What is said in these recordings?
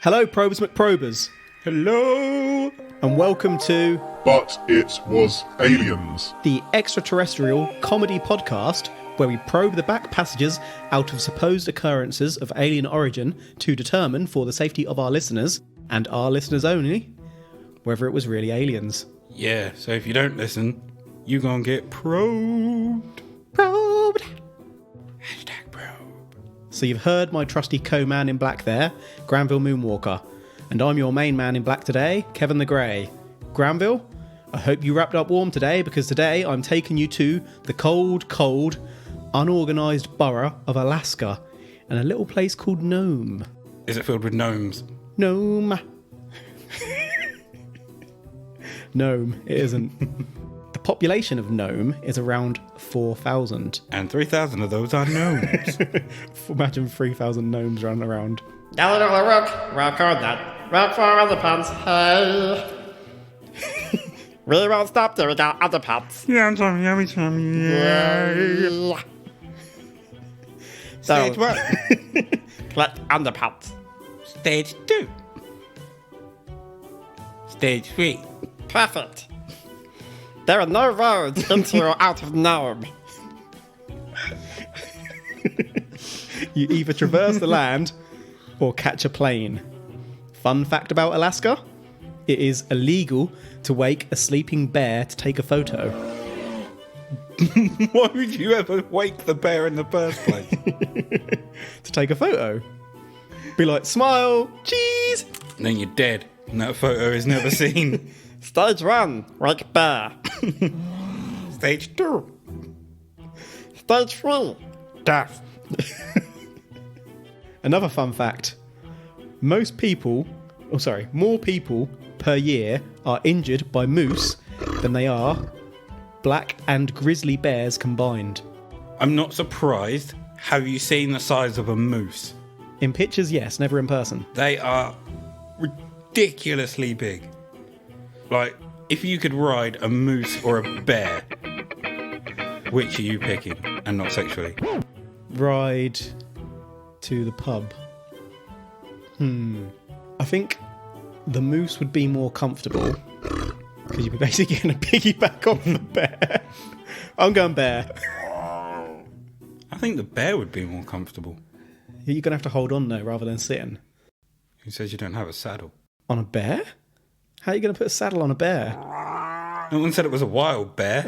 Hello, Probers McProbers. Hello! And welcome to But It Was Aliens. the extraterrestrial comedy podcast where we probe the back passages out of supposed occurrences of alien origin to determine, for the safety of our listeners, and our listeners only, whether it was really aliens. Yeah, so if you don't listen, you gonna get probed. Probed! Hashtag probe. So you've heard my trusty co-man in black there, Granville Moonwalker. And I'm your main man in black today, Kevin the Grey. Granville, I hope you wrapped up warm today, because today I'm taking you to the cold, unorganised borough of Alaska and a little place called Nome. Is it filled with gnomes? Nome. Nome, it isn't. The population of Nome is around 4,000. And 3,000 of those are gnomes. Imagine 3,000 gnomes running around. Yellow little rook, rock on that. Rock for underpants, hey. We won't stop till we got underpants. Yeah, I'm sorry, every time. Yeah. Stage 1. Collect underpants. Stage 2. Stage 3. Perfect. There are no roads into or out of Nome. You either traverse the land or catch a plane. Fun fact about Alaska: it is illegal to wake a sleeping bear to take a photo. Why would you ever wake the bear in the first place? To take a photo. Be like, smile, cheese. And then you're dead, and that photo is never seen. Stage 1, wake bear. Stage 2. Stage 3, death. Another fun fact: more people per year are injured by moose than they are black and grizzly bears combined. I'm not surprised. Have you seen the size of a moose? In pictures, yes, never in person. They are ridiculously big. Like, if you could ride a moose or a bear, which are you picking? And not sexually. Ride to the pub. I think the moose would be more comfortable because you'd be basically getting a piggyback off the bear. I'm going bear. I think the bear would be more comfortable. You're going to have to hold on though rather than sitting. Who says you don't have a saddle? On a bear? How are you going to put a saddle on a bear? No one said it was a wild bear.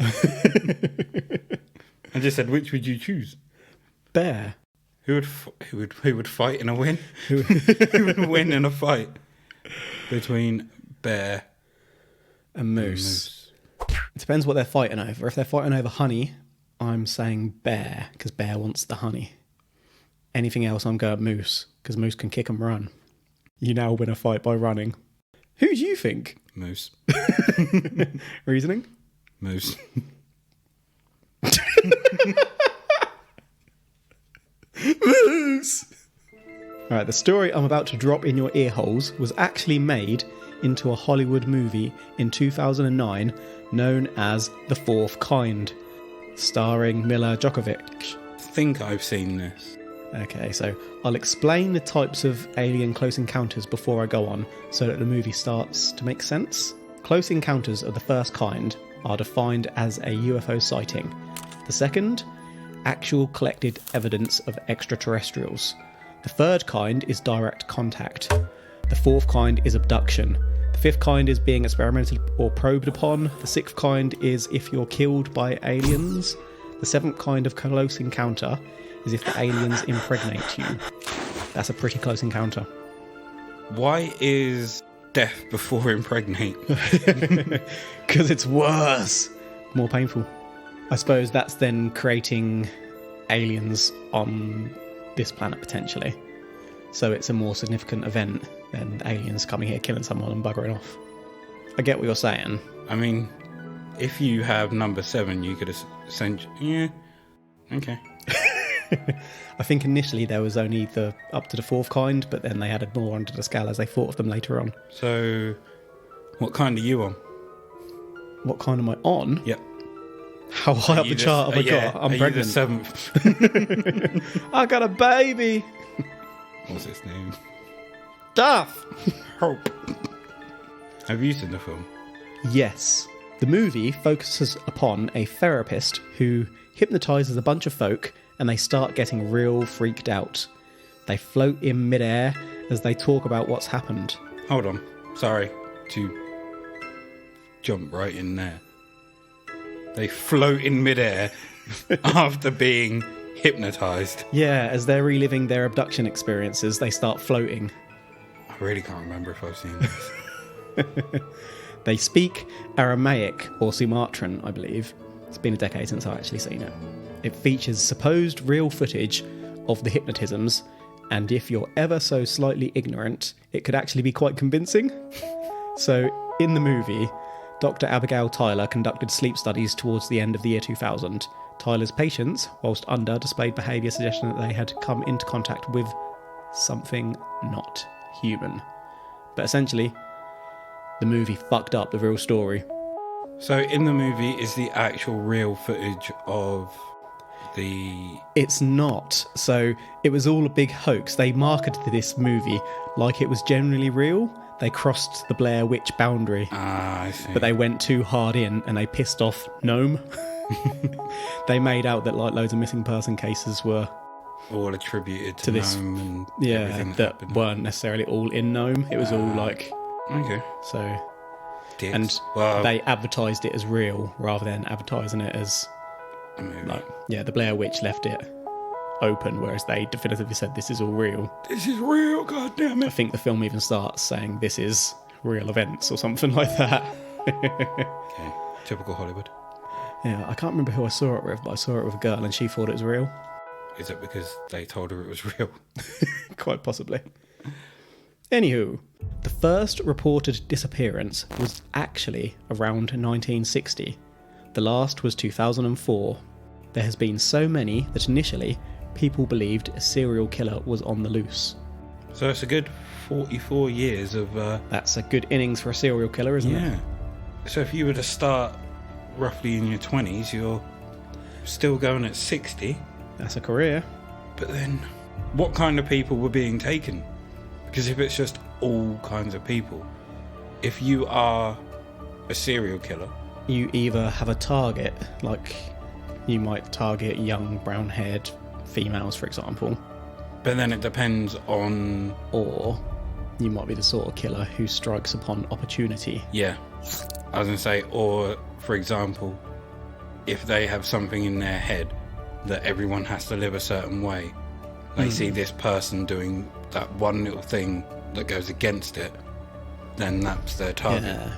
I just said, which would you choose? Bear. Who would fight in a win? Who would win in a fight between bear and moose? It depends what they're fighting over. If they're fighting over honey, I'm saying bear because bear wants the honey. Anything else, I'm going moose because moose can kick and run. You now win a fight by running. Who do you think? Moose. Reasoning? Moose. Moose! Alright, the story I'm about to drop in your ear holes was actually made into a Hollywood movie in 2009 known as The Fourth Kind, starring Mila Djokovic. I think I've seen this. Okay, so I'll explain the types of alien close encounters before I go on so that the movie starts to make sense. Close encounters of the first kind are defined as a UFO sighting. The second, actual collected evidence of extraterrestrials. The third kind is direct contact. The fourth kind is abduction. The fifth kind is being experimented or probed upon. The sixth kind is if you're killed by aliens. The seventh kind of close encounter is if the aliens impregnate you. That's a pretty close encounter. Why is death before impregnate? Because it's worse. More painful. I suppose that's then creating aliens on this planet potentially. So it's a more significant event than aliens coming here, killing someone and buggering off. I get what you're saying. I mean, if you have number 7, you could essentially... Yeah. Okay. I think initially there was only up to the fourth kind, but then they added more onto the scale as they thought of them later on. So, what kind are you on? What kind am I on? Yep. How high up the chart have I got? I'm are pregnant. You the 7th? I got a baby. What's its name? death. Hope. Have you seen the film? Yes. The movie focuses upon a therapist who hypnotizes a bunch of folk and they start getting real freaked out. They float in midair as they talk about what's happened. Hold on. Sorry to jump right in there. They float in midair after being hypnotized. Yeah, as they're reliving their abduction experiences, they start floating. I really can't remember if I've seen this. They speak Aramaic or Sumatran, I believe. It's been a decade since I've actually seen it. It features supposed real footage of the hypnotisms, and if you're ever so slightly ignorant, it could actually be quite convincing. So, in the movie, Dr. Abigail Tyler conducted sleep studies towards the end of the year 2000. Tyler's patients, whilst under, displayed behaviour suggesting that they had come into contact with something not human. But essentially, the movie fucked up the real story. So in the movie is the actual real footage of the... It's not. So it was all a big hoax. They marketed this movie like it was genuinely real. They crossed the Blair Witch boundary. Ah, I see. But they went too hard in and they pissed off Nome. They made out that like loads of missing person cases were all attributed to this, Nome and everything that happened. weren't necessarily all in Nome. It was all like... Okay. So... Dicks. And well, they advertised it as real rather than advertising it as... a movie. Like, yeah, the Blair Witch left it open, whereas they definitively said this is all real. This is real, goddammit. I think the film even starts saying this is real events or something like that. Okay. Typical Hollywood. Yeah, I can't remember who I saw it with, but I saw it with a girl and she thought it was real. Is it because they told her it was real? Quite possibly. Anywho, the first reported disappearance was actually around 1960. The last was 2004. There has been so many that initially people believed a serial killer was on the loose. So it's a good 44 years of... That's a good innings for a serial killer, isn't it? yeah. So if you were to start roughly in your 20s, you're still going at 60. That's a career. But then, what kind of people were being taken? Because if it's just all kinds of people, if you are a serial killer... You either have a target, like you might target young brown-haired females, for example. But then it depends on... Or you might be the sort of killer who strikes upon opportunity. Yeah. I was going to say, or, for example, if they have something in their head that everyone has to live a certain way, they see this person doing that one little thing that goes against it, then that's their target. Yeah.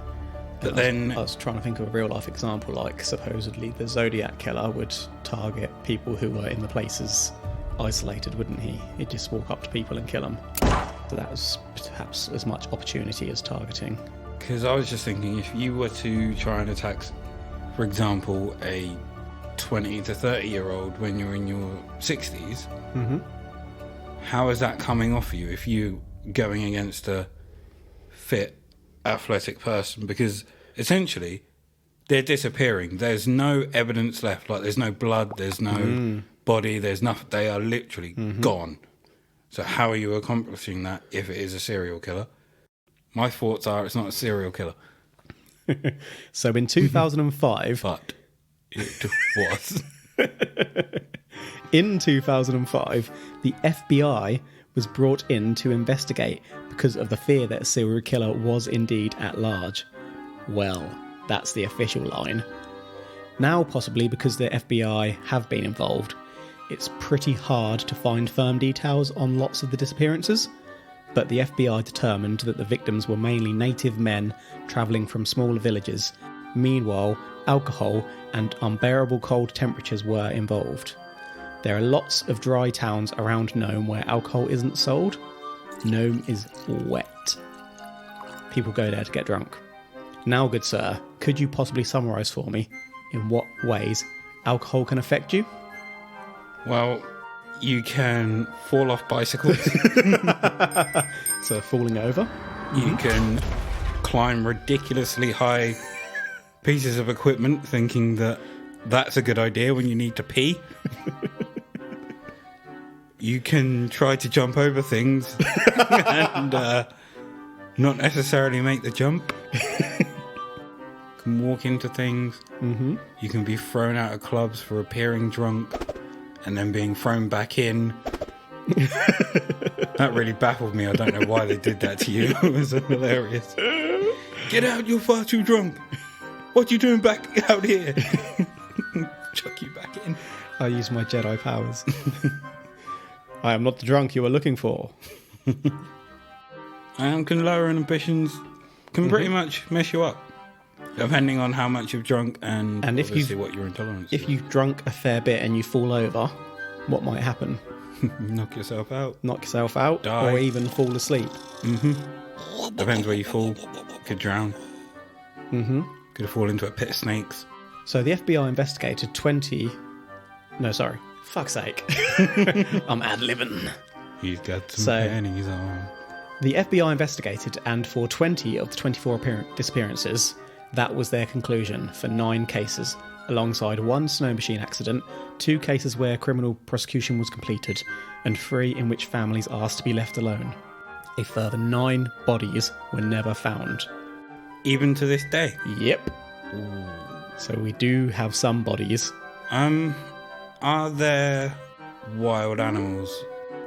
But then... I was trying to think of a real-life example, like supposedly the Zodiac Killer would target people who were in the places isolated, wouldn't he? He'd just walk up to people and kill them. So that was perhaps as much opportunity as targeting. Because I was just thinking, if you were to try and attack, for example, a 20 to 30-year-old when you're in your 60s, how is that coming off you if you're going against a fit, athletic person? Because essentially, they're disappearing. There's no evidence left. Like, there's no blood, there's no body, there's nothing. They are literally gone. So how are you accomplishing that if it is a serial killer? My thoughts are it's not a serial killer. So in 2005... But it was. In 2005, the FBI was brought in to investigate because of the fear that a serial killer was indeed at large. Well, that's the official line. Now, possibly because the FBI have been involved, it's pretty hard to find firm details on lots of the disappearances, but the FBI determined that the victims were mainly native men travelling from smaller villages. Meanwhile, alcohol and unbearable cold temperatures were involved. There are lots of dry towns around Nome where alcohol isn't sold. Nome is wet. People go there to get drunk. Now, good sir, could you possibly summarise for me in what ways alcohol can affect you? Well, you can fall off bicycles. So falling over. You can climb ridiculously high pieces of equipment thinking that that's a good idea when you need to pee. You can try to jump over things and not necessarily make the jump. You can walk into things. Mm-hmm. You can be thrown out of clubs for appearing drunk and then being thrown back in. That really baffled me. I don't know why they did that to you. It was hilarious. Get out, you're far too drunk. What are you doing back out here? Chuck you back in. I use my Jedi powers. I am not the drunk you were looking for. Can lower ambitions can pretty much mess you up. Depending on how much you've drunk and if obviously what your intolerance is. If you've drunk a fair bit and you fall over, what might happen? Knock yourself out. Knock yourself out, Die. or even fall asleep. Mm-hmm. Depends where you fall. Could drown. Mm-hmm. Could fall into a pit of snakes. So the FBI investigated 20... No, sorry. Fuck's sake. I'm ad-libbing. He's got some So- panties on. The FBI investigated, and for 20 of the 24 disappearances, that was their conclusion for 9 cases, alongside 1 snow machine accident, 2 cases where criminal prosecution was completed, and 3 in which families asked to be left alone. A further 9 bodies were never found. Even to this day. Yep. So we do have some bodies. Are there wild animals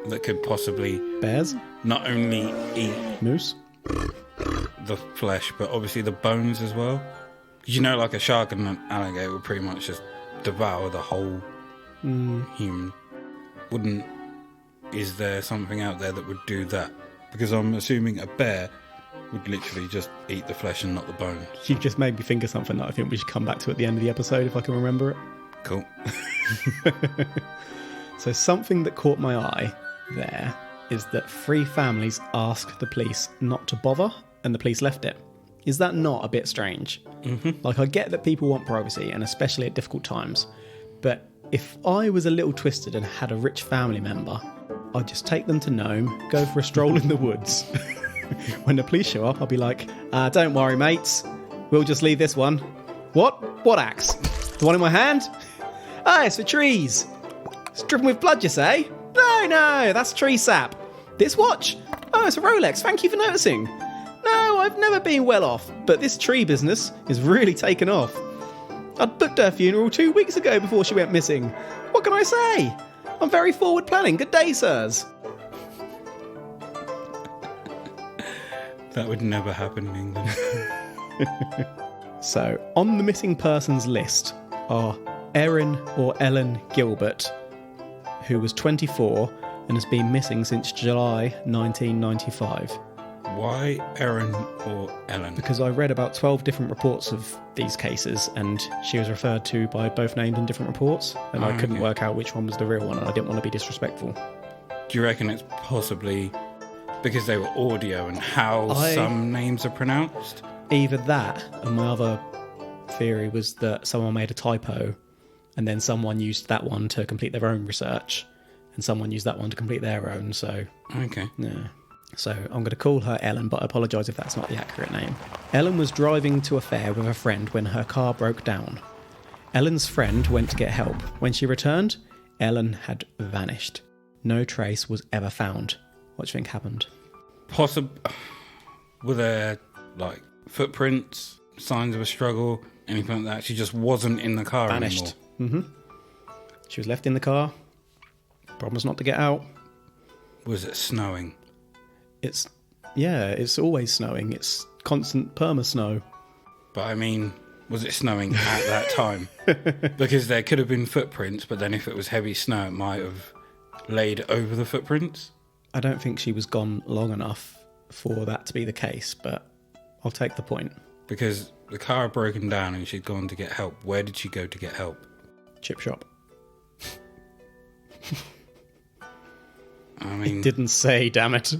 that could possibly Bears? not only eat Moose? the flesh, but obviously the bones as well? 'Cause you know, like a shark and an alligator would pretty much just devour the whole human. Is there something out there that would do that? Because I'm assuming a bear would literally just eat the flesh and not the bones. You've just made me think of something that I think we should come back to at the end of the episode if I can remember it. Cool. So something that caught my eye there is that 3 families asked the police not to bother and the police left it. Is that not a bit strange? Mm-hmm. Like, I get that people want privacy, and especially at difficult times, but if I was a little twisted and had a rich family member, I'd just take them to Nome, go for a stroll in the woods. When the police show up, I'll be like, don't worry, mates. We'll just leave this one. What? What axe? The one in my hand? Oh, it's for trees. It's driven with blood, you say? No, that's tree sap. This watch? Oh, it's a Rolex. Thank you for noticing. No, I've never been well off, but this tree business is really taken off. I'd booked her funeral 2 weeks ago before she went missing. What can I say? I'm very forward planning. Good day, sirs. That would never happen in England. So, on the missing persons list are Erin or Ellen Gilbert, who was 24 and has been missing since July 1995. Why Erin or Ellen? Because I read about 12 different reports of these cases, and she was referred to by both names in different reports, and I couldn't work out which one was the real one, and I didn't want to be disrespectful. Do you reckon it's possibly because they were audio and how some names are pronounced? Either that, and my other theory was that someone made a typo, and then someone used that one to complete their own research, and someone used that one to complete their own, so... Okay. Yeah. So I'm going to call her Ellen, but I apologise if that's not the accurate name. Ellen was driving to a fair with a friend when her car broke down. Ellen's friend went to get help. When she returned, Ellen had vanished. No trace was ever found. What do you think happened? Were there, like, footprints, signs of a struggle, anything like that? She just wasn't in the car Vanished. anymore? She was left in the car. Promised not to get out. Was it snowing? It's always snowing. It's constant perma-snow. But I mean, was it snowing at that time? Because there could have been footprints, but then if it was heavy snow, it might have laid over the footprints. I don't think she was gone long enough for that to be the case, but I'll take the point. Because the car had broken down and she'd gone to get help. Where did she go to get help? Chip shop. I mean... It didn't say, damn it.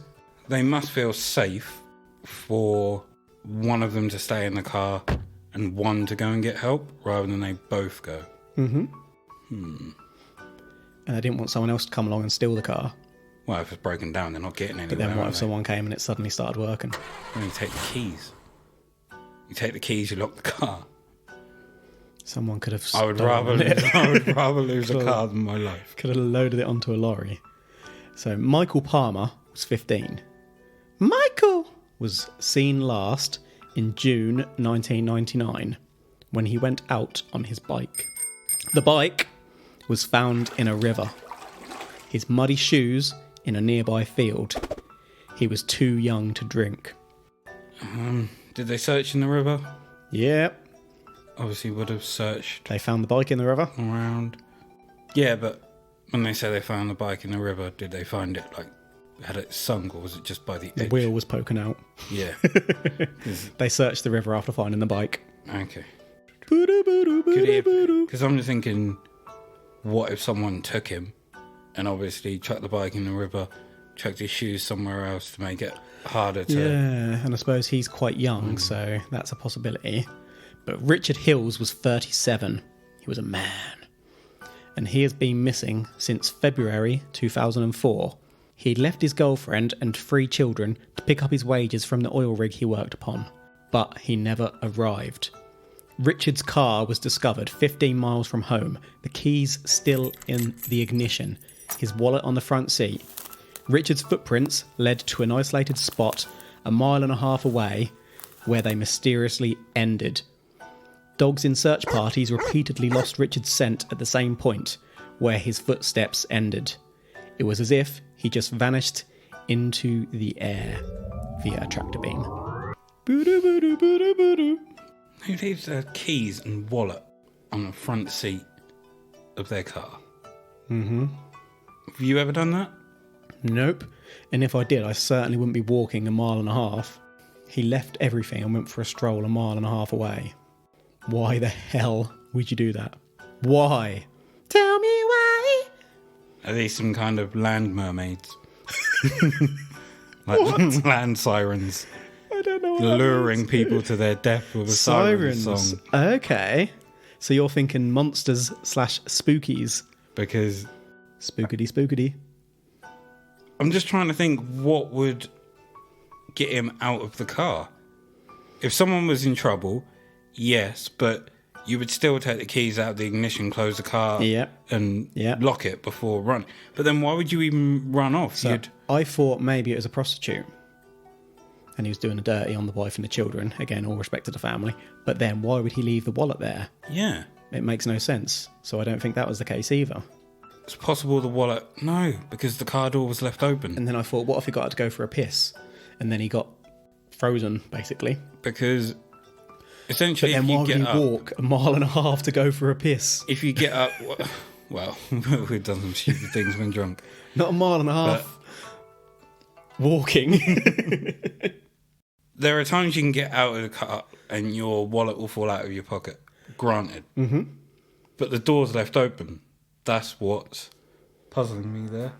They must feel safe for one of them to stay in the car and one to go and get help, rather than they both go. And they didn't want someone else to come along and steal the car. Well, if it's broken down, they're not getting anywhere. But then what are if they? someone came and it suddenly started working? Well, you take the keys. You take the keys, you lock the car. Someone could have I would stolen rather it. lose a car than my life. Could have loaded it onto a lorry. So Michael Palmer was 15. Michael was seen last in June 1999 when he went out on his bike. The bike was found in a river. His muddy shoes in a nearby field. He was too young to drink. Did they search in the river? Yep. Obviously would have searched They found the bike in the river. around. Yeah, but when they say they found the bike in the river, did they find it, like, had it sunk, or was it just by the The edge? wheel was poking out. Yeah. They searched the river after finding the bike. Okay. Because I'm just thinking, what if someone took him and obviously chucked the bike in the river, chucked his shoes somewhere else to make it harder to... Yeah, and I suppose he's quite young, so that's a possibility. But Richard Hills was 37. He was a man. And he has been missing since February 2004. He'd left his girlfriend and 3 children to pick up his wages from the oil rig he worked upon. But he never arrived. Richard's car was discovered 15 miles from home, the keys still in the ignition, his wallet on the front seat. Richard's footprints led to an isolated spot 1.5 miles away where they mysteriously ended. Dogs in search parties repeatedly lost Richard's scent at the same point, where his footsteps ended. It was as if he just vanished into the air via a tractor beam. Who leaves their keys and wallet on the front seat of their car? Mm-hmm. Have you ever done that? Nope. And if I did, I certainly wouldn't be walking 1.5 miles. He left everything and went for a stroll 1.5 miles away. Why the hell would you do that? Why? Tell me why. Are these some kind of land mermaids? Like land sirens. I don't know what Luring people to their death with a siren song. Okay. So you're thinking monsters / spookies. Because Spookity. I'm just trying to think what would get him out of the car. If someone was in trouble, yes, but you would still take the keys out of the ignition, close the car, and lock it before running. But then why would you even run off? So I thought maybe it was a prostitute. And he was doing the dirty on the wife and the children. Again, all respect to the family. But then why would he leave the wallet there? Yeah. It makes no sense. So I don't think that was the case either. It's possible the wallet... No, because the car door was left open. And then I thought, what if he got to go for a piss? And then he got frozen, basically. Because essentially, but then why would he up, walk 1.5 miles to go for a piss? If you get up... Well, we've done some stupid things when drunk. Not 1.5 miles. Walking. There are times you can get out of the car and your wallet will fall out of your pocket. Granted. Mm-hmm. But the door's left open. That's what's puzzling me there.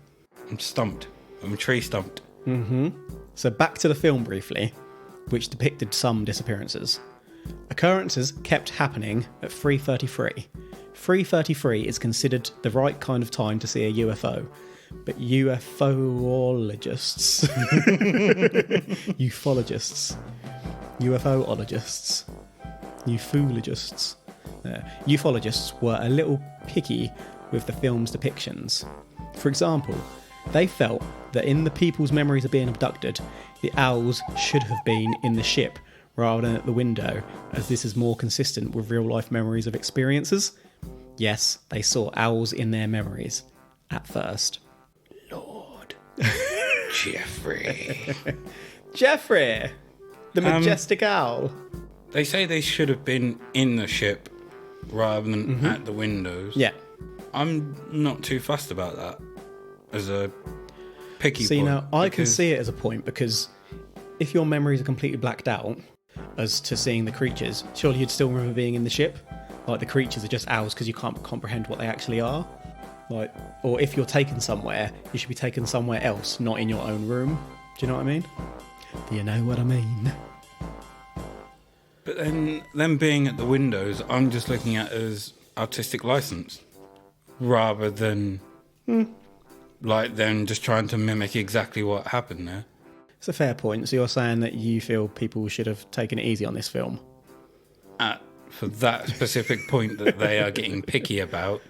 I'm stumped. I'm tree stumped. Mm-hmm. So back to the film briefly, which depicted some disappearances. Occurrences kept happening at 3:33. 3:33 is considered the right kind of time to see a UFO. But UFOologists, ufologists were a little picky with the film's depictions. For example, they felt that in the people's memories of being abducted, the owls should have been in the ship rather than at the window, as this is more consistent with real-life memories of experiences. Yes, they saw owls in their memories at first. Lord. Jeffrey! The majestic owl. They say they should have been in the ship rather than at the windows. Yeah. I'm not too fussed about that as a picky See, point. now, I can see it as a point because if your memories are completely blacked out as to seeing the creatures, surely you'd still remember being in the ship. Like, the creatures are just owls because you can't comprehend what they actually are. Like, or if you're taken somewhere, you should be taken somewhere else, not in your own room. Do you know what I mean? Do you know what I mean? But then, them being at the windows, I'm just looking at it as artistic license, rather than like them just trying to mimic exactly what happened there. It's a fair point. So you're saying that you feel people should have taken it easy on this film? For that specific point that they are getting picky about,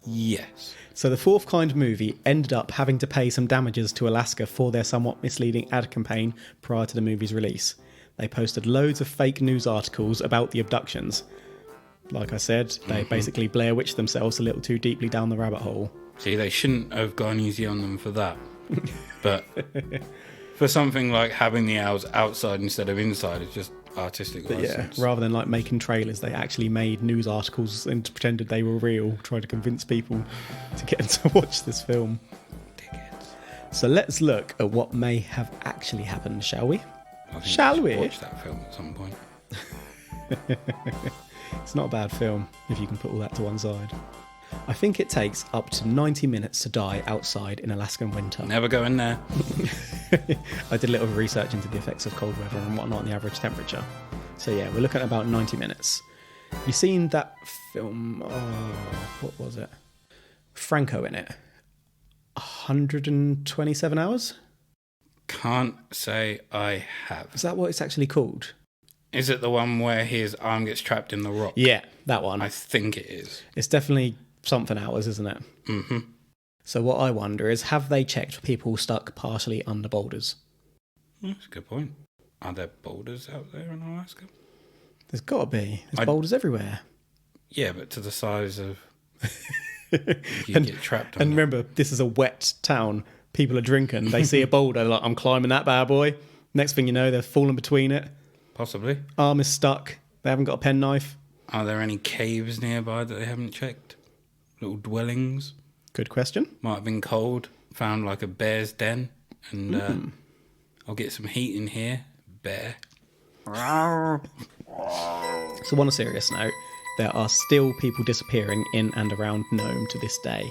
Yes. So the Fourth Kind movie ended up having to pay some damages to Alaska for their somewhat misleading ad campaign prior to the movie's release. They posted loads of fake news articles about the abductions. Like I said, they basically Blair Witched themselves a little too deeply down the rabbit hole. See, they shouldn't have gone easy on them for that. But for something like having the owls outside instead of inside, it's just artistic license. Yeah, rather than like making trailers, they actually made news articles and pretended they were real, trying to convince people to get them to watch this film. Tickets. So let's look at what may have actually happened, shall we? I think Shall should we? watch that film at some point. It's not a bad film, if you can put all that to one side. I think it takes up to 90 minutes to die outside in Alaskan winter. Never go in there. I did a little research into the effects of cold weather and whatnot and the average temperature. So yeah, we're looking at about 90 minutes. Have you seen that film? Oh, what was it? Franco in it. 127 hours? Can't say I have. Is that what it's actually called? Is it the one where his arm gets trapped in the rock? Yeah, that one. I think it is. It's definitely something hours, isn't it? Mm-hmm. So what I wonder is, have they checked for people stuck partially under boulders? That's a good point. Are there boulders out there in Alaska? There's got to be. There's boulders everywhere. Yeah, but to the size of... you get trapped on And it. remember, this is a wet town. People are drinking. They see a boulder, like, I'm climbing that bad boy. Next thing you know, they're falling between it. Possibly. Arm is stuck. They haven't got a penknife. Are there any caves nearby that they haven't checked? Little dwellings? Good question. Might have been cold. Found like a bear's den. And I'll get some heat in here. Bear. So on a serious note, there are still people disappearing in and around Nome to this day.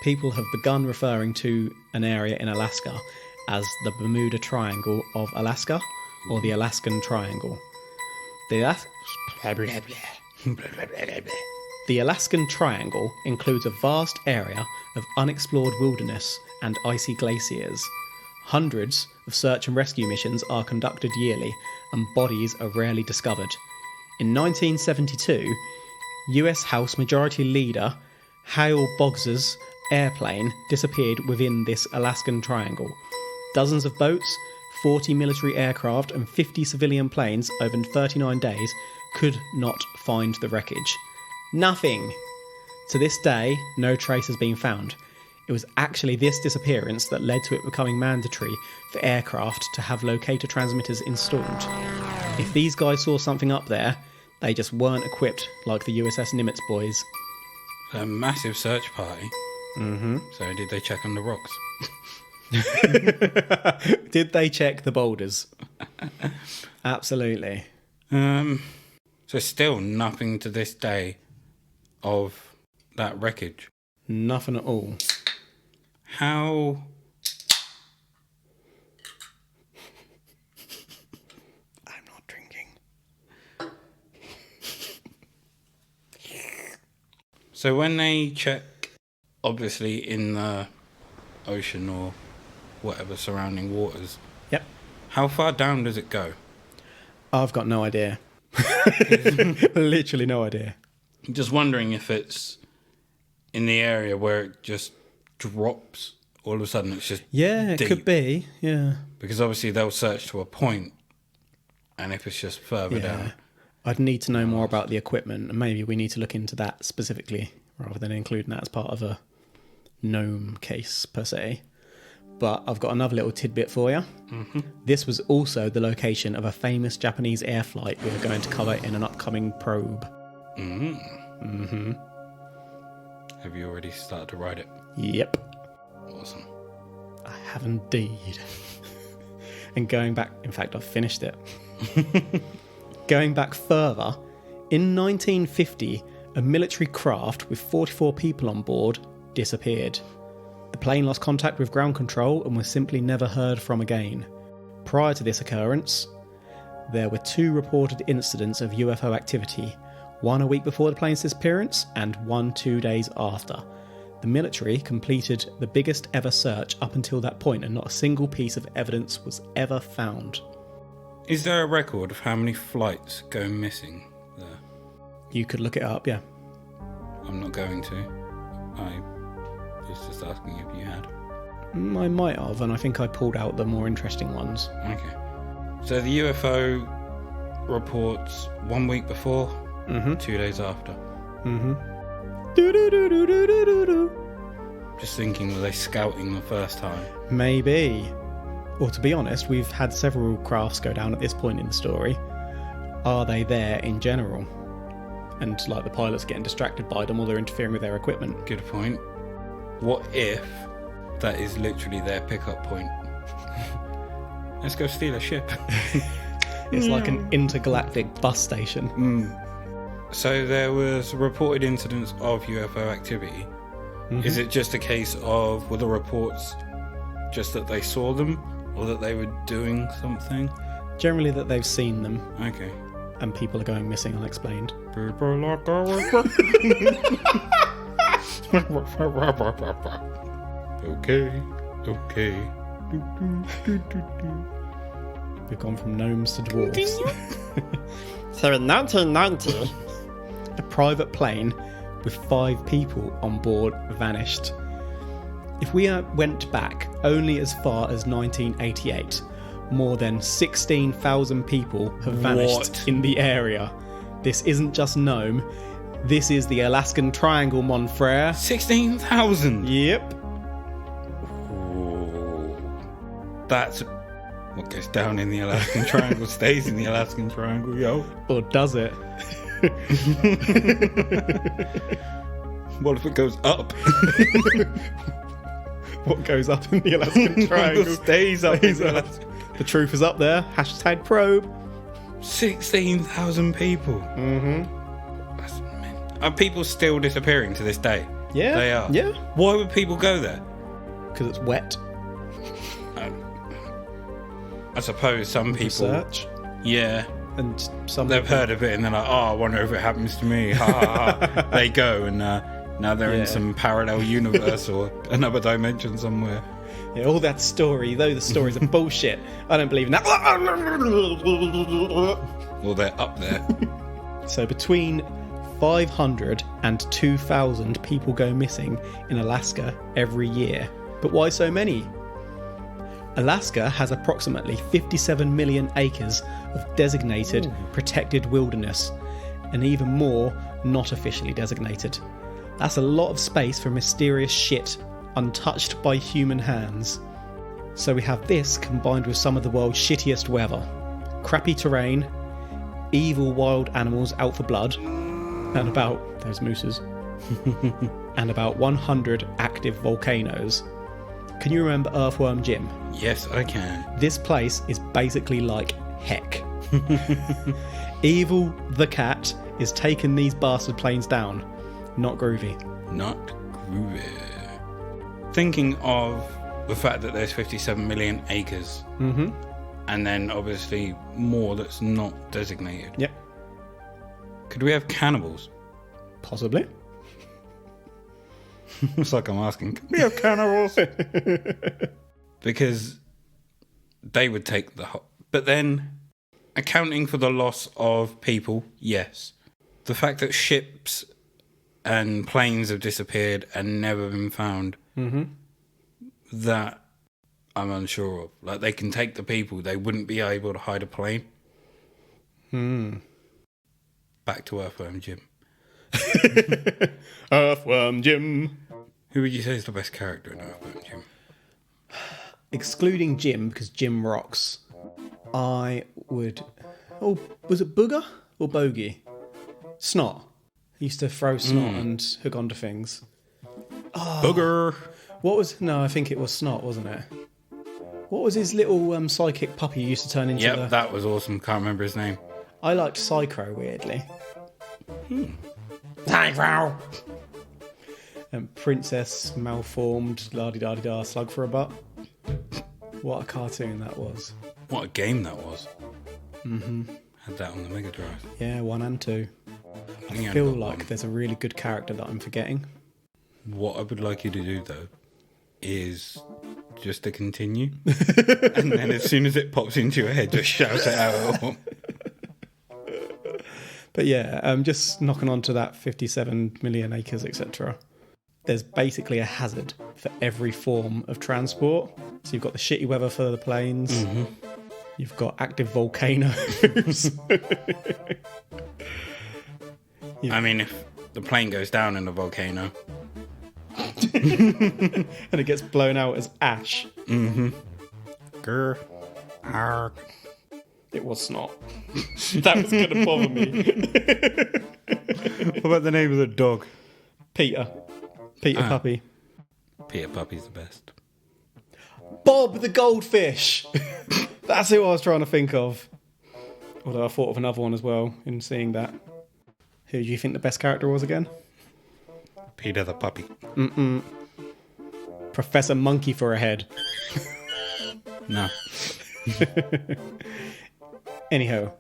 People have begun referring to an area in Alaska as the Bermuda Triangle of Alaska, or the Alaskan Triangle. The Alaskan Triangle includes a vast area of unexplored wilderness and icy glaciers. Hundreds of search and rescue missions are conducted yearly, and bodies are rarely discovered. In 1972, US House Majority Leader Hale Boggs's airplane disappeared within this Alaskan Triangle. Dozens of boats, 40 military aircraft and 50 civilian planes over 39 days could not find the wreckage. Nothing! To this day, no trace has been found. It was actually this disappearance that led to it becoming mandatory for aircraft to have locator transmitters installed. If these guys saw something up there, they just weren't equipped like the USS Nimitz boys. A massive search party. Mm-hmm. So did they check on the rocks? Did they check the boulders? Absolutely. So still nothing to this day of that wreckage. Nothing at all. How... I'm not drinking. So when they check, obviously in the ocean or whatever surrounding waters, Yep. how far down does it go? I've got no idea. Literally no idea. Just wondering if it's in the area where it just drops. All of a sudden it's just Yeah, it deep. could be. Yeah. Because obviously they'll search to a point, and if it's just further down. I'd need to know more about the equipment, and maybe we need to look into that specifically rather than including that as part of a Nome case per se. But I've got another little tidbit for you. Mm-hmm. This was also the location of a famous Japanese air flight we are going to cover in an upcoming probe. Mm-hmm. Have you already started to write it? Yep. Awesome. I have indeed. And going back, in fact, I've finished it. Going back further, in 1950, a military craft with 44 people on board disappeared. The plane lost contact with ground control and was simply never heard from again. Prior to this occurrence, there were 2 reported incidents of UFO activity, one a week before the plane's disappearance and one 2 days after. The military completed the biggest ever search up until that point, and not a single piece of evidence was ever found. Is there a record of how many flights go missing there? You could look it up, yeah. I'm not going to. I was just asking if you had. I might have, and I think I pulled out the more interesting ones. Okay. So the UFO reports 1 week before, 2 days after. Just thinking, were they scouting the first time? Maybe. Or to be honest, we've had several crafts go down at this point in the story. Are they there in general? And like the pilots getting distracted by them or they're interfering with their equipment. Good point. What if that is literally their pickup point? Let's go steal a ship. It's like an intergalactic bus station. So there was reported incidents of UFO activity. Is it just a case of, were the reports just that they saw them or that they were doing something? Generally that they've seen them. Okay. And people are going missing unexplained. People are going. Okay. We've gone from gnomes to dwarves. So in 1990, A private plane with 5 people on board vanished. If we went back only as far as 1988, more than 16,000 people have vanished in the area. This isn't just Nome. This is the Alaskan Triangle, mon frere. 16,000? Yep. That's what goes down in the Alaskan Triangle stays in the Alaskan Triangle, yo. Or does it? What if it goes up? What goes up in the Alaskan Triangle stays up. The truth is up there. Hashtag probe. 16,000 people. That's mint. Are people still disappearing to this day? Yeah. They are. Yeah. Why would people go there? Because it's wet. I suppose some people. Research. Yeah. And some They've people, heard of it and they're like, oh, I wonder if it happens to me. Ha ha ha. They go and now they're in some parallel universe or another dimension somewhere. Yeah, all that story, though the stories are bullshit. I don't believe in that. Well, they're up there. So between 500 and 2,000 people go missing in Alaska every year. But why so many? Alaska has approximately 57 million acres of designated protected wilderness, and even more not officially designated. That's a lot of space for mysterious shit untouched by human hands. So we have this combined with some of the world's shittiest weather. Crappy terrain, evil wild animals out for blood, and about those mooses, and about 100 active volcanoes. Can you remember Earthworm Jim? Yes, I can. This place is basically like heck. Evil the cat is taking these bastard planes down. Not groovy. Not groovy. Thinking of the fact that there's 57 million acres, and then obviously more that's not designated. Yep. Could we have cannibals? Possibly. It's like I'm asking, can we have cannibals? Because they would take the whole... But then, accounting for the loss of people, yes. The fact that ships and planes have disappeared and never been found, that I'm unsure of. Like, they can take the people, they wouldn't be able to hide a plane. Back to Earthworm Jim. Earthworm Jim. Who would you say is the best character in Earthworm Jim? Excluding Jim, because Jim rocks, I would... Oh, was it Booger or Bogey? Snot. He used to throw snot and hook onto things. Booger! What was... No, I think it was Snot, wasn't it? What was his little psychic puppy he used to turn into? Yep, that was awesome. Can't remember his name. I liked Psycho, weirdly. Psycho. And Princess Malformed, la-di-da-di-da, Slug for a Butt. What a cartoon that was. What a game that was. Had that on the Mega Drive. Yeah, 1 and 2. I think I feel got like one. there's a really good character that I'm forgetting. What I would like you to do, though, is just to continue. And then as soon as it pops into your head, just shout it out. But yeah, just knocking on to that 57 million acres, etc. there's basically a hazard for every form of transport. So you've got the shitty weather for the planes. You've got active volcanoes. I mean, if the plane goes down in a volcano. And it gets blown out as ash. Grr. Arg. It was not. That was going to bother me. What about the name of the dog? Peter Puppy. Peter Puppy's the best. Bob the goldfish. That's who I was trying to think of. Although I thought of another one as well in seeing that. Who do you think the best character was again? Peter the Puppy. Professor Monkey for a head. No. Anyhow,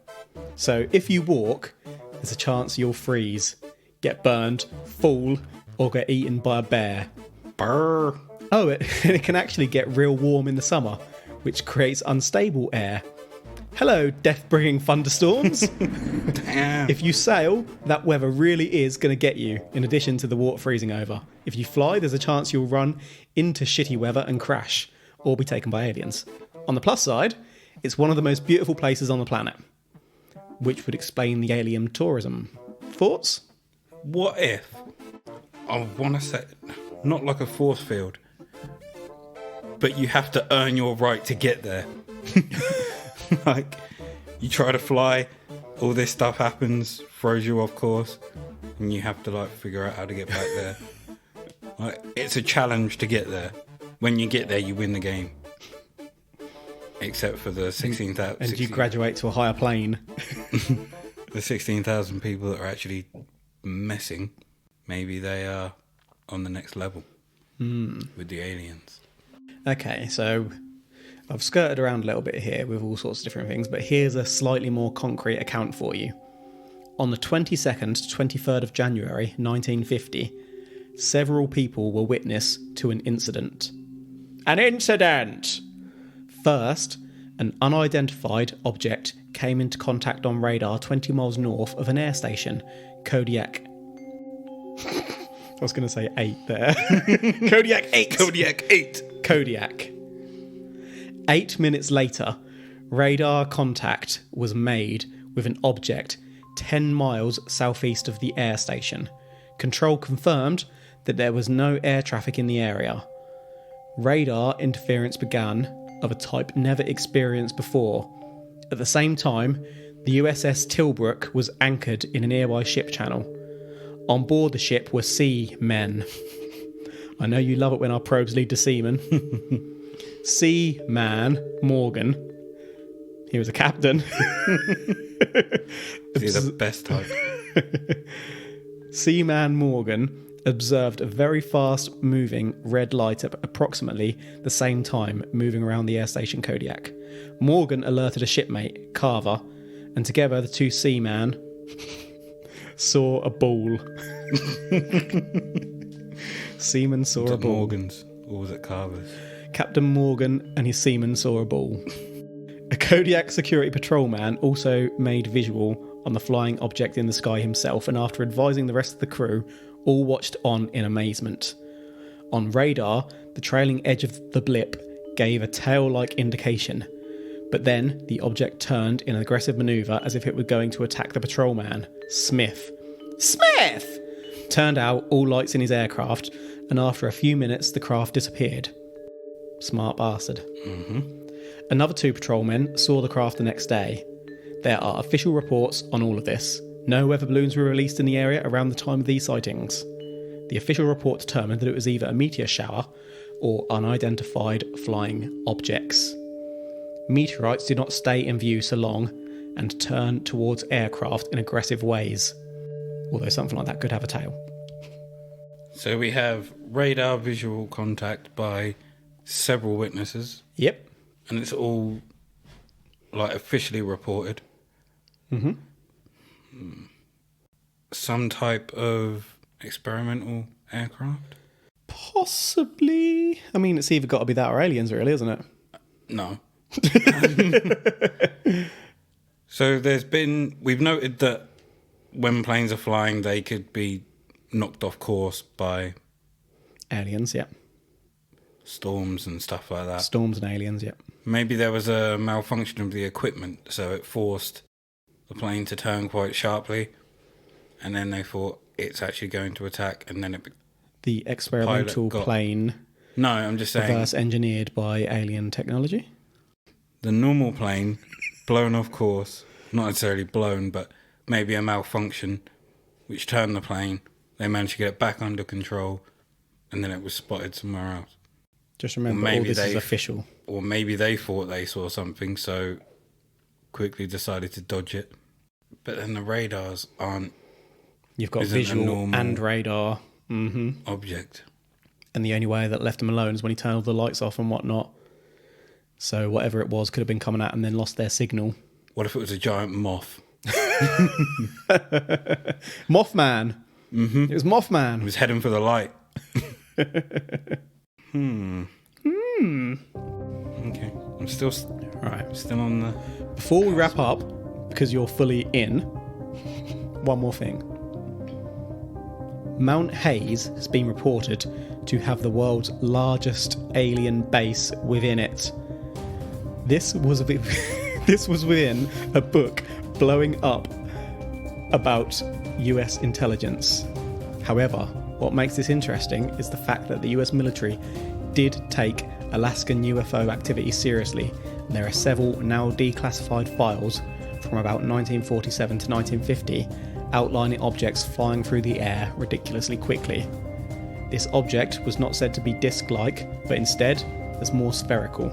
so if you walk, there's a chance you'll freeze, get burned, fall, or get eaten by a bear. Brr. Oh, it can actually get real warm in the summer, which creates unstable air. Hello, death-bringing thunderstorms. Damn. If you sail, that weather really is going to get you, in addition to the water freezing over. If you fly, there's a chance you'll run into shitty weather and crash, or be taken by aliens. On the plus side, it's one of the most beautiful places on the planet, which would explain the alien tourism. Thoughts? What if, I want to say, not like a force field, but you have to earn your right to get there. Like, you try to fly, all this stuff happens, throws you off course, and you have to like figure out how to get back there. Like, it's a challenge to get there. When you get there, you win the game. Except for the 16,000. And you graduate to a higher plane. The 16,000 people that are actually messing, maybe they are on the next level with the aliens. Okay, so I've skirted around a little bit here with all sorts of different things, but here's a slightly more concrete account for you. On the 22nd to 23rd of January 1950, several people were witness to an incident. An incident! First, an unidentified object came into contact on radar 20 miles north of an air station, Kodiak. I was going to say 8 there. Kodiak 8! Kodiak 8! Kodiak. 8 minutes later, radar contact was made with an object 10 miles southeast of the air station. Control confirmed that there was no air traffic in the area. Radar interference began, of a type never experienced before. At the same time, the USS Tilbrook was anchored in a nearby ship channel. On board the ship were seamen. I know you love it when our probes lead to seamen. Seaman Morgan. He was a captain. He's the best type. Seaman Morgan observed a very fast-moving red light at approximately the same time moving around the air station Kodiak. Morgan alerted a shipmate, Carver, and together the two seamen saw a ball. Seamen saw Was a it ball. Morgan's or was it Carver's? Captain Morgan and his seamen saw a ball. A Kodiak security patrolman also made visual on the flying object in the sky himself, and after advising the rest of the crew, all watched on in amazement. On radar, the trailing edge of the blip gave a tail-like indication, but then the object turned in an aggressive manoeuvre as if it were going to attack the patrolman, Smith. Smith! Turned out all lights in his aircraft, and after a few minutes the craft disappeared. Smart bastard. Another two patrolmen saw the craft the next day. There are official reports on all of this. No weather balloons were released in the area around the time of these sightings. The official report determined that it was either a meteor shower or unidentified flying objects. Meteorites do not stay in view so long and turn towards aircraft in aggressive ways, although something like that could have a tail. So we have radar visual contact by several witnesses. Yep. And it's all like officially reported. Some type of experimental aircraft? Possibly. I mean, it's either got to be that or aliens, really, isn't it? No. So we've noted that when planes are flying, they could be knocked off course by Aliens, yeah. Storms and stuff like that. Storms and aliens, yeah. Maybe there was a malfunction of the equipment, so it forced the plane to turn quite sharply, and then they thought it's actually going to attack, and then The experimental plane No, I'm just saying... reverse engineered by alien technology? The normal plane, blown off course, not necessarily blown, but maybe a malfunction, which turned the plane. They managed to get it back under control, and then it was spotted somewhere else. Just remember, all this is official. Or maybe they thought they saw something, so quickly decided to dodge it. But then the radars aren't... You've got visual and radar. Mm-hmm. Object. And the only way that left them alone is when he turned all the lights off and whatnot. So whatever it was could have been coming at and then lost their signal. What if it was a giant moth? Mothman. Mm-hmm. It was Mothman. He was heading for the light. Okay. I'm still on the... Before we wrap up, because you're fully in, one more thing. Mount Hayes has been reported to have the world's largest alien base within it. This was within a book blowing up about US intelligence. However, what makes this interesting is the fact that the US military did take Alaskan UFO activity seriously. And there are several now declassified files from about 1947 to 1950 outlining objects flying through the air ridiculously quickly. This object was not said to be disc-like, but instead was more spherical.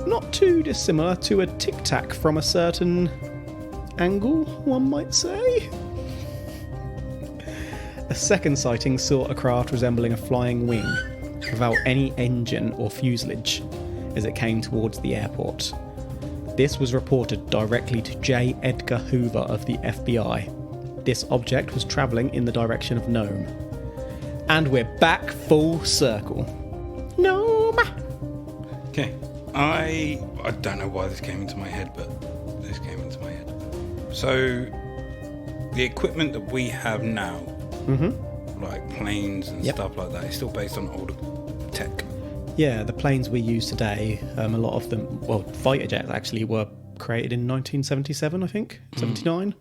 Not too dissimilar to a tic-tac from a certain angle, one might say. A second sighting saw a craft resembling a flying wing, without any engine or fuselage, as it came towards the airport. This was reported directly to J. Edgar Hoover of the FBI. This object was travelling in the direction of Nome. And we're back full circle. Nome! Okay. I don't know why this came into my head, but this came into my head. So, the equipment that we have now, like planes and stuff like that, is still based on older tech. Yeah, the planes we use today, a lot of them, well, fighter jets actually were created in 1977, I think, 79.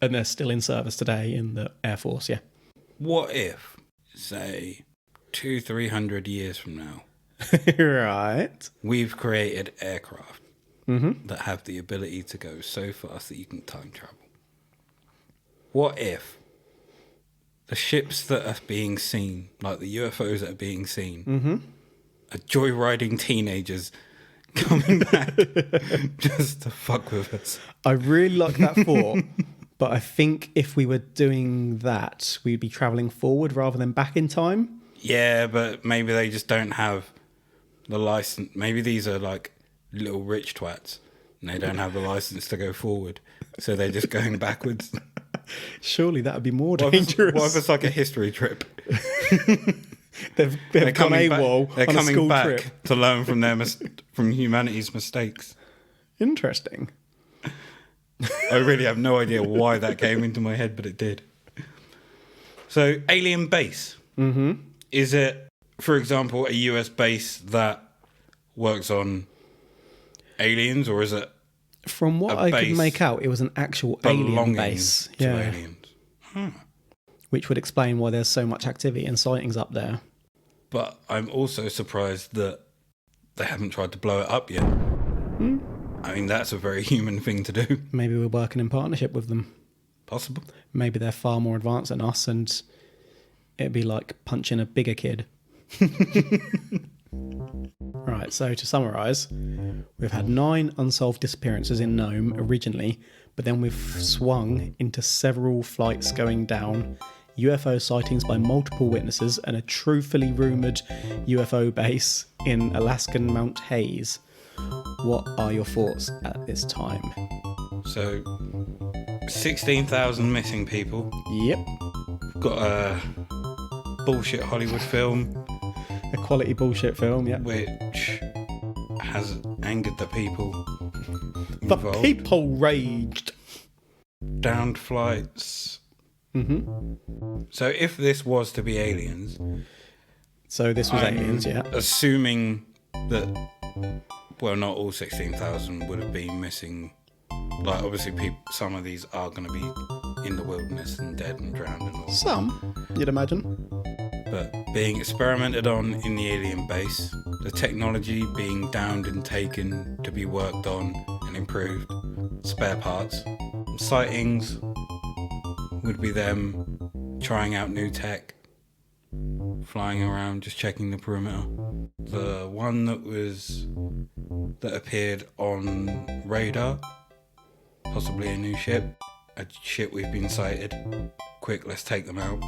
And they're still in service today in the Air Force, yeah. What if, say, 200-300 years from now, right, we've created aircraft that have the ability to go so fast that you can time travel? What if the ships that are being seen, like the UFOs that are being seen, are joyriding teenagers coming back just to fuck with us? I really like that thought, but I think if we were doing that, we'd be travelling forward rather than back in time. Yeah, but maybe they just don't have the license. Maybe these are like little rich twats and they don't have the license to go forward, so they're just going backwards. Surely that would be more dangerous. What if it's like a history trip? They've gone AWOL They're on a coming school back trip to learn from from humanity's mistakes. Interesting. I really have no idea why that came into my head, but it did. So, alien base. Is it, for example, a US base that works on aliens, or is it from what I could make out, it was an actual alien base to aliens? Which would explain why there's so much activity and sightings up there. But I'm also surprised that they haven't tried to blow it up yet. I mean, that's a very human thing to do. Maybe we're working in partnership with them. Possible. Maybe they're far more advanced than us, and it'd be like punching a bigger kid. Right, so to summarise, we've had 9 unsolved disappearances in Nome originally, but then we've swung into several flights going down, UFO sightings by multiple witnesses, and a truthfully rumoured UFO base in Alaskan Mount Hayes. What are your thoughts at this time? So, 16,000 missing people. Yep. Got a bullshit Hollywood film. A quality bullshit film, yeah. Which has angered the people involved. The people raged. Downed flights. So if this was to be aliens, So this was aliens, yeah. Assuming that, well, not all 16,000 would have been missing. Like, obviously, some of these are going to be in the wilderness and dead and drowned and all. Some, you'd imagine. But being experimented on in the alien base, the technology being downed and taken to be worked on and improved, spare parts, sightings would be them trying out new tech, flying around, just checking the perimeter. The one that appeared on radar, possibly a new ship, a ship we've been sighted. Quick, let's take them out.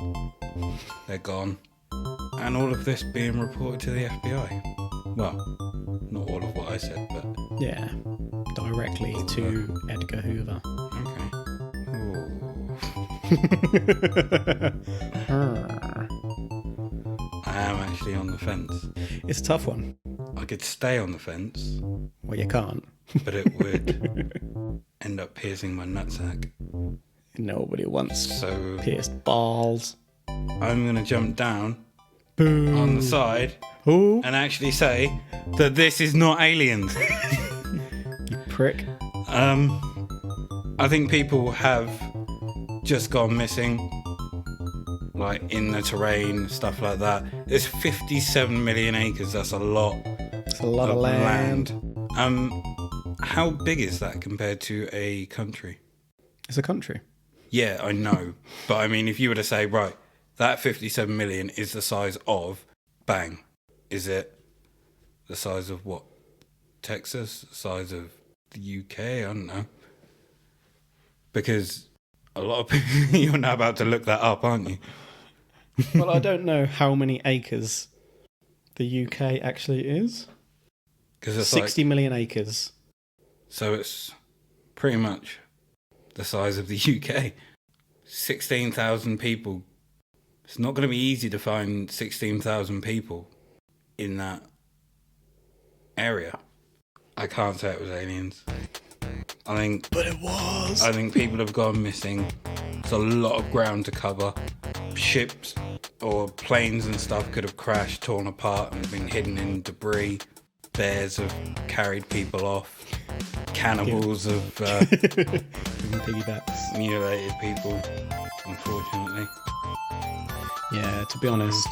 They're gone. And all of this being reported to the FBI. Well, not all of what I said, but... Yeah, directly to Edgar Hoover. Okay. I am actually on the fence. It's a tough one. I could stay on the fence. Well, you can't. But it would end up piercing my nutsack. Nobody wants So pierced balls. I'm going to jump down Boom. on the side Ooh, and actually say that this is not aliens. you prick. I think people have just gone missing, like in the terrain, stuff like that. There's 57 million acres. That's a lot. It's a lot of land. How big is that compared to a country? It's a country. Yeah, I know. But I mean, if you were to say, right, that 57 million is the size of, bang, is it the size of what? Texas? The size of the UK? I don't know. Because a lot of people, you're now about to look that up, aren't you? Well, I don't know how many acres the UK actually is. Because it's 60 million acres. So it's pretty much the size of the UK. 16,000 people. It's not going to be easy to find 16,000 people in that area. I can't say it was aliens. But it was. I think people have gone missing. There's a lot of ground to cover. Ships or planes and stuff could have crashed, torn apart and been hidden in debris. Bears have carried people off. Cannibals have piggybacks. mutilated people, unfortunately. Yeah, to be honest,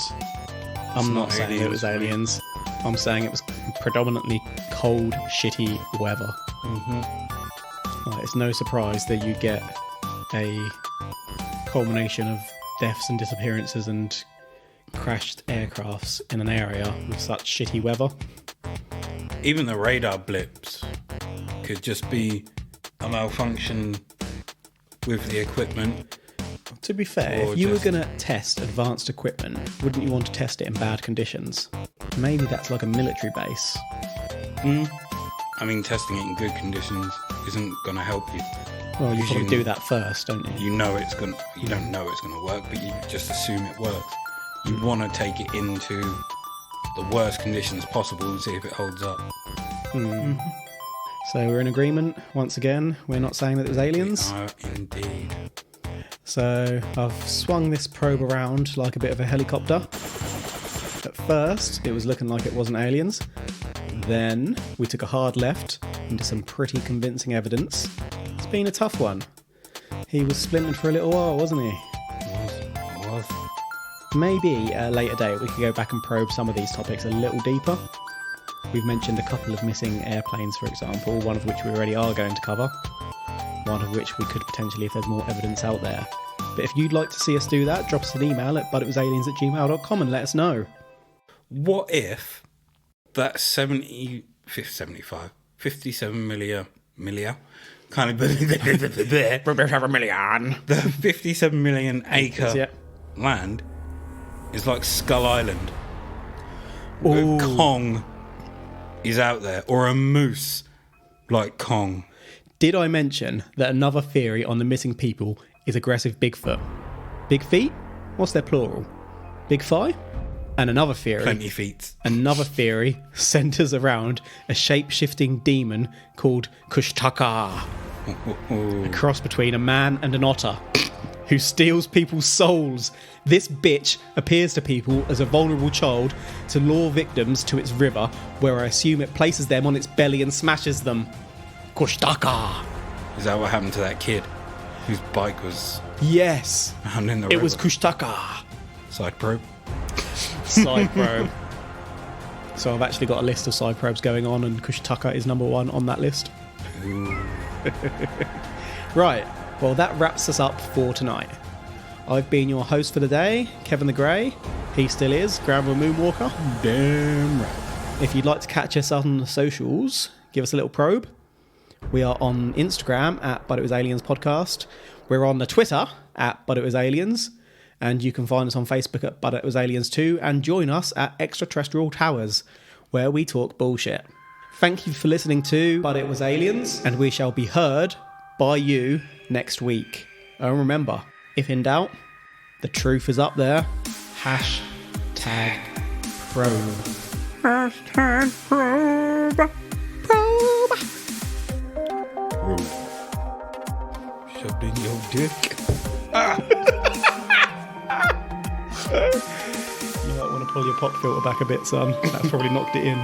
I'm not saying it was aliens. I'm saying it was predominantly cold, shitty weather. Like, it's no surprise that you get a culmination of deaths and disappearances and crashed aircrafts in an area with such shitty weather. Even the radar blips could just be a malfunction with the equipment. To be fair, Or if you were just- going to test advanced equipment, wouldn't you want to test it in bad conditions? Maybe that's like a military base. I mean, testing it in good conditions isn't going to help you. Well, you Because probably do that first, don't you? You know it's going. You don't know it's going to work, but you just assume it works. You want to take it into the worst conditions possible and see if it holds up. So we're in agreement, once again. We're not saying that it was aliens. Indeed. So I've swung this probe around like a bit of a helicopter. At first, it was looking like it wasn't aliens. Then we took a hard left into some pretty convincing evidence. It's been a tough one. He was splintered for a little while, wasn't he? It was. Maybe at a later date we could go back and probe some of these topics a little deeper. We've mentioned a couple of missing airplanes, for example, one of which we already are going to cover. One of which we could potentially if there's more evidence out there. But if you'd like to see us do that, drop us an email at butitwasaliens@gmail.com and let us know. What if that 57 million, kind of the 57 million acre Yeah. land is like Skull Island? Ooh. Kong is out there, or a moose like Kong. Did I mention that another theory on the missing people is aggressive Bigfoot? Big feet? What's their plural? Big thigh? And another Plenty feet. theory centres around a shape-shifting demon called Kushtaka. A cross between a man and an otter. who steals people's souls. This bitch appears to people as a vulnerable child to lure victims to its river, where I assume it places them on its belly and smashes them. Kushtaka. Is that what happened to that kid whose bike was Yes. found in the It river? was Kushtaka. Side probe. Side probe. So I've actually got a list of side probes going on, and Kushtaka is number 1 on that list. Right, well that wraps us up for tonight. I've been your host for the day, Kevin the Grey. He still is, Granville Moonwalker. Damn right. If you'd like to catch us on the socials, give us a little probe. We are on Instagram at But It Was Aliens Podcast. We're on the Twitter at But It Was Aliens. And you can find us on Facebook at But It Was Aliens 2 and join us at Extraterrestrial Towers, where we talk bullshit. Thank you for listening to But It Was Aliens, and we shall be heard by you next week. And remember, if in doubt, the truth is up there. Hashtag probe. Hashtag probe. Probe. Shoved in your dick. You might want to pull your pop filter back a bit, son. That probably knocked it in.